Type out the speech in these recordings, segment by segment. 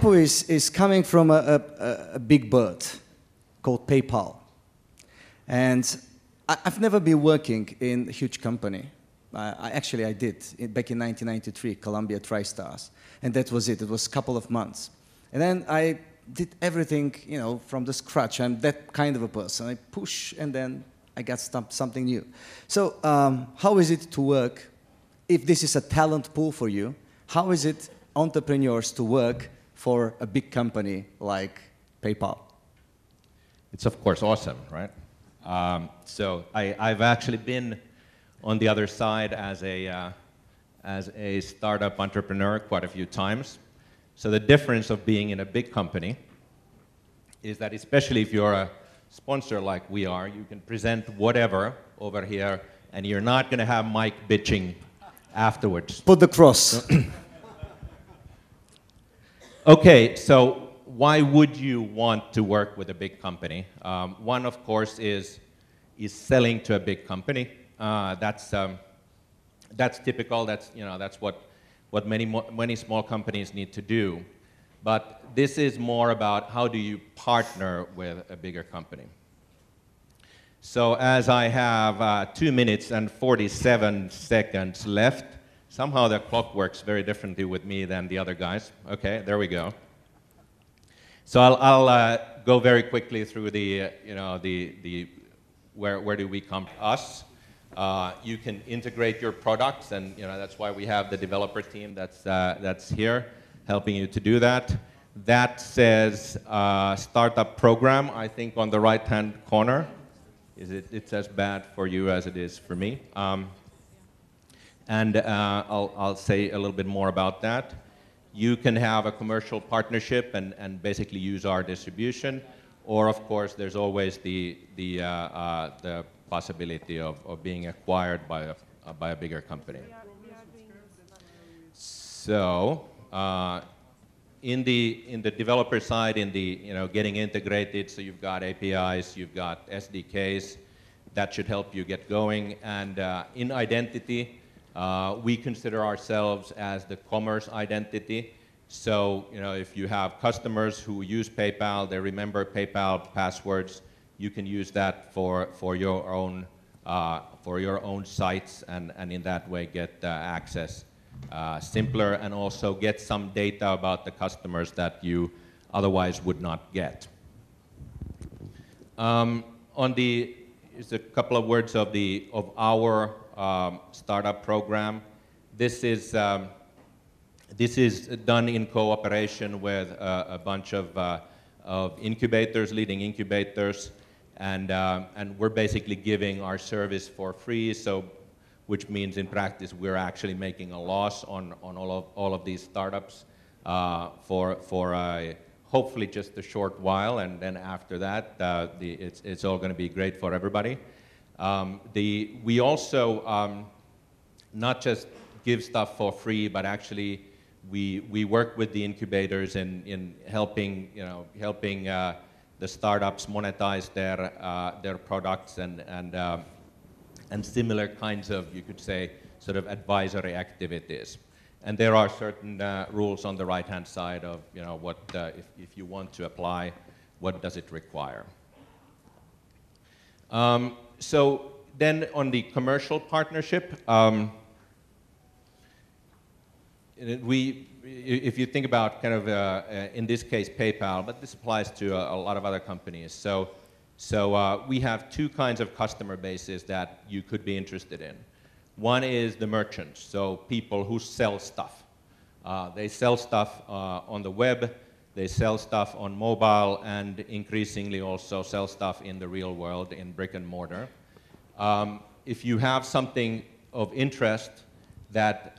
Teppo is coming from a big bird called PayPal. And I've never been working in a huge company. Actually, I did back in 1993, Columbia TriStars. And that was it. It was a couple of months. And then I did everything, you know, from the scratch. I'm that kind of a person. I push, and then I got something new. So how is it to work, if this is a talent pool for you, how is it, entrepreneurs, to work for a big company like PayPal? It's of course awesome, right? So I've actually been on the other side as a startup entrepreneur quite a few times. So the difference of being in a big company is that, especially if you're a sponsor like we are, you can present whatever over here, and you're not going to have Mike bitching afterwards. Put the cross. Okay, so why would you want to work with a big company? One, of course, is selling to a big company. That's typical. That's what many small companies need to do. But this is more about how do you partner with a bigger company. So as I have 2 minutes and 47 seconds left, somehow the clock works very differently with me than the other guys. Okay, there we go. So I'll go very quickly through where do we come to us. You can integrate your products, and that's why we have the developer team that's here helping you to do that. That says startup program, I think, on the right-hand corner. It's as bad for you as it is for me. And I'll say a little bit more about that. You can have a commercial partnership and basically use our distribution, or of course there's always the possibility of being acquired by a bigger company. So in the developer side, in the getting integrated, so you've got APIs, you've got SDKs, that should help you get going. And in identity, we consider ourselves as the commerce identity. So if you have customers who use PayPal, they remember PayPal passwords, you can use that for your own sites, and in that way get access simpler, and also get some data about the customers that you otherwise would not get. Just a couple of words of our startup program. This is done in cooperation with a bunch of incubators, leading incubators, and we're basically giving our service for free. So, which means in practice we're actually making a loss on all of these startups for hopefully just a short while, and then after that it's all going to be great for everybody. We also not just give stuff for free, but actually we work with the incubators in helping the startups monetize their products and similar kinds of, you could say, sort of advisory activities. And there are certain rules on the right-hand side of what if you want to apply, what does it require. So then on the commercial partnership, if you think about kind of, in this case, PayPal, but this applies to a lot of other companies. So we have two kinds of customer bases that you could be interested in. One is the merchants, so people who sell stuff. They sell stuff on the web, they sell stuff on mobile, and increasingly also sell stuff in the real world, in brick and mortar. If you have something of interest that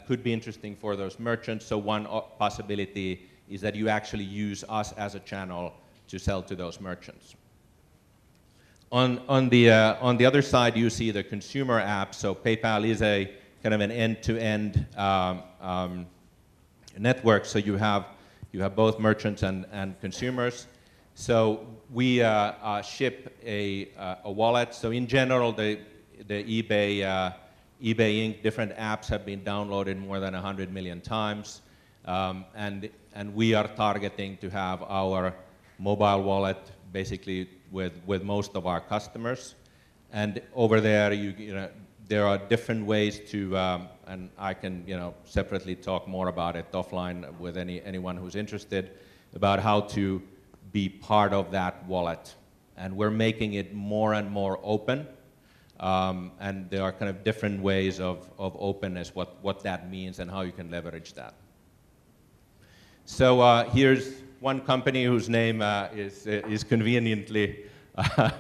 could be interesting for those merchants, so one possibility is that you actually use us as a channel to sell to those merchants. On the other side, you see the consumer app. So PayPal is a kind of an end-to-end network. So you have both merchants and consumers. So we ship a wallet. So in general, the eBay Inc. different apps have been downloaded more than 100 million times. And we are targeting to have our mobile wallet basically with most of our customers. And over there, there are different ways to, and I can separately talk more about it offline with anyone who's interested, about how to be part of that wallet. And we're making it more and more open. And there are kind of different ways of openness, what that means and how you can leverage that. So here's one company whose name is conveniently up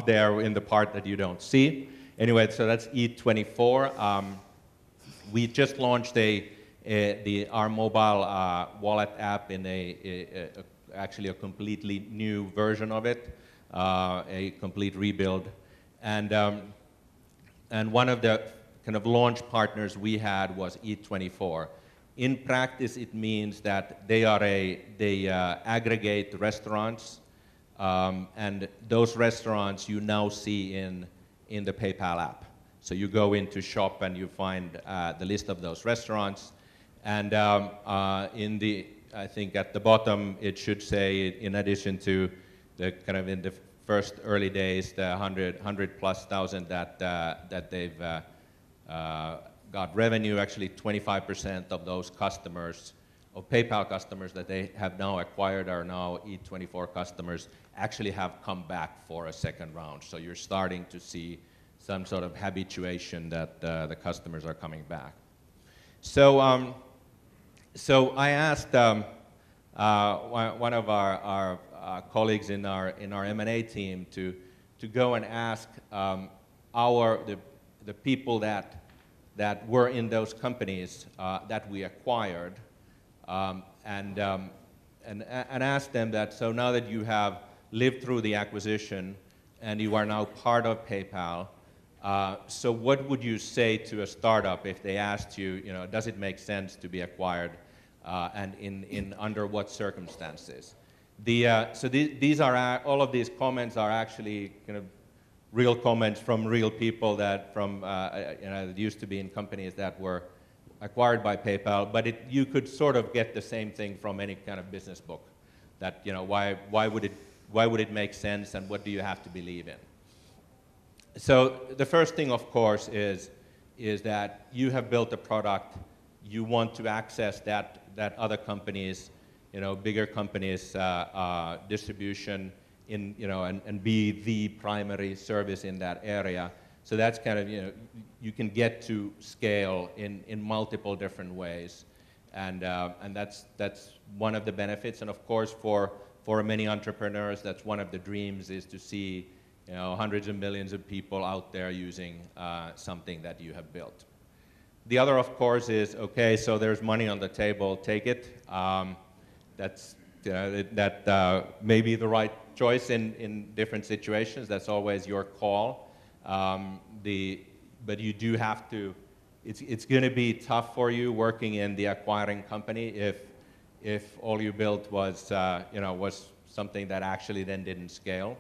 there in the part that you don't see. Anyway, so that's E24. We just launched our mobile wallet app in actually a completely new version of it, a complete rebuild. And one of the kind of launch partners we had was E24. In practice, it means that they aggregate restaurants, and those restaurants you now see in the PayPal app. So you go into shop and you find the list of those restaurants, and I think at the bottom it should say, in addition to the kind of in the first early days, the 100,000+ that they've got revenue, actually 25% of those customers, of PayPal customers that they have now acquired are now E24 customers, actually have come back for a second round. So you're starting to see some sort of habituation that the customers are coming back. So, so I asked one of our colleagues in our M&A team to go and ask the people that were in those companies that we acquired, and ask them that, so now that you have lived through the acquisition and you are now part of PayPal, so what would you say to a startup if they asked you, does it make sense to be acquired, and in under what circumstances? So these are all of these comments are actually kind of real comments from real people that that used to be in companies that were acquired by PayPal. But you could sort of get the same thing from any kind of business book. That why would it make sense, and what do you have to believe in? So the first thing, of course, is that you have built a product. You want to access that other companies, bigger companies' distribution and be the primary service in that area. So that's kind of you can get to scale in multiple different ways, and that's one of the benefits. And of course, for many entrepreneurs, that's one of the dreams, is to see hundreds of millions of people out there using something that you have built. The other, of course, is, okay, so there's money on the table, take it. That may be the right choice in different situations. That's always your call. But you do have to, it's going to be tough for you working in the acquiring company if all you built was was something that actually then didn't scale.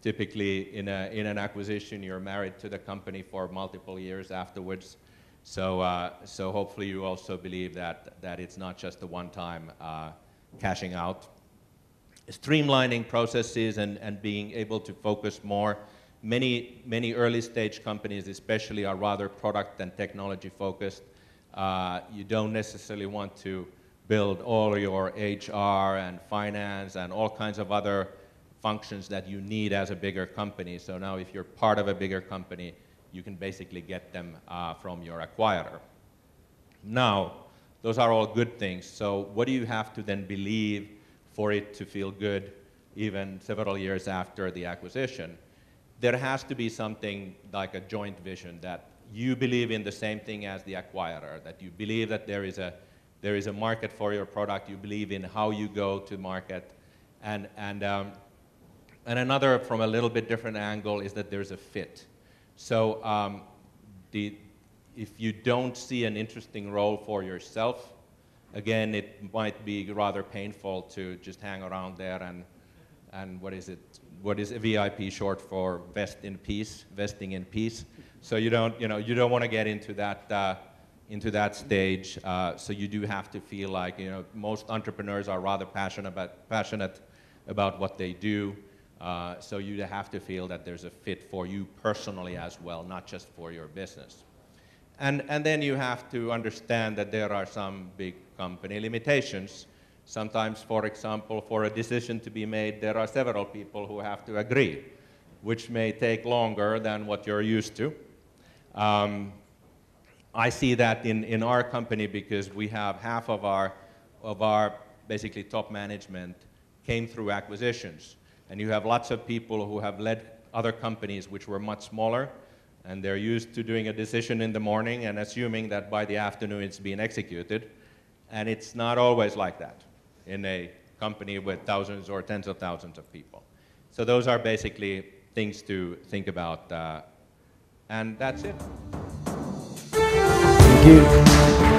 Typically in an acquisition, you're married to the company for multiple years afterwards. So so hopefully you also believe that it's not just a one-time cashing out. Streamlining processes and being able to focus more. Many early stage companies especially are rather product and technology focused. You don't necessarily want to build all your HR and finance and all kinds of other functions that you need as a bigger company. So now if you're part of a bigger company, you can basically get them from your acquirer. Now, those are all good things. So what do you have to then believe for it to feel good even several years after the acquisition? There has to be something like a joint vision, that you believe in the same thing as the acquirer, that you believe that there is a market for your product, you believe in how you go to market, and another, from a little bit different angle, is that there's a fit. So if you don't see an interesting role for yourself, again, it might be rather painful to just hang around there and what is it? What is VIP short for vesting in peace? So you don't want to get into that into that stage. So you do have to feel like, you know, most entrepreneurs are rather passionate about what they do. So you have to feel that there's a fit for you personally as well, not just for your business. And then you have to understand that there are some big company limitations. Sometimes, for example, for a decision to be made, there are several people who have to agree, which may take longer than what you're used to. I see that in our company because we have half of our basically top management came through acquisitions. And you have lots of people who have led other companies which were much smaller, and they're used to doing a decision in the morning and assuming that by the afternoon it's being executed. And it's not always like that in a company with thousands or tens of thousands of people. So those are basically things to think about. And that's it. Thank you.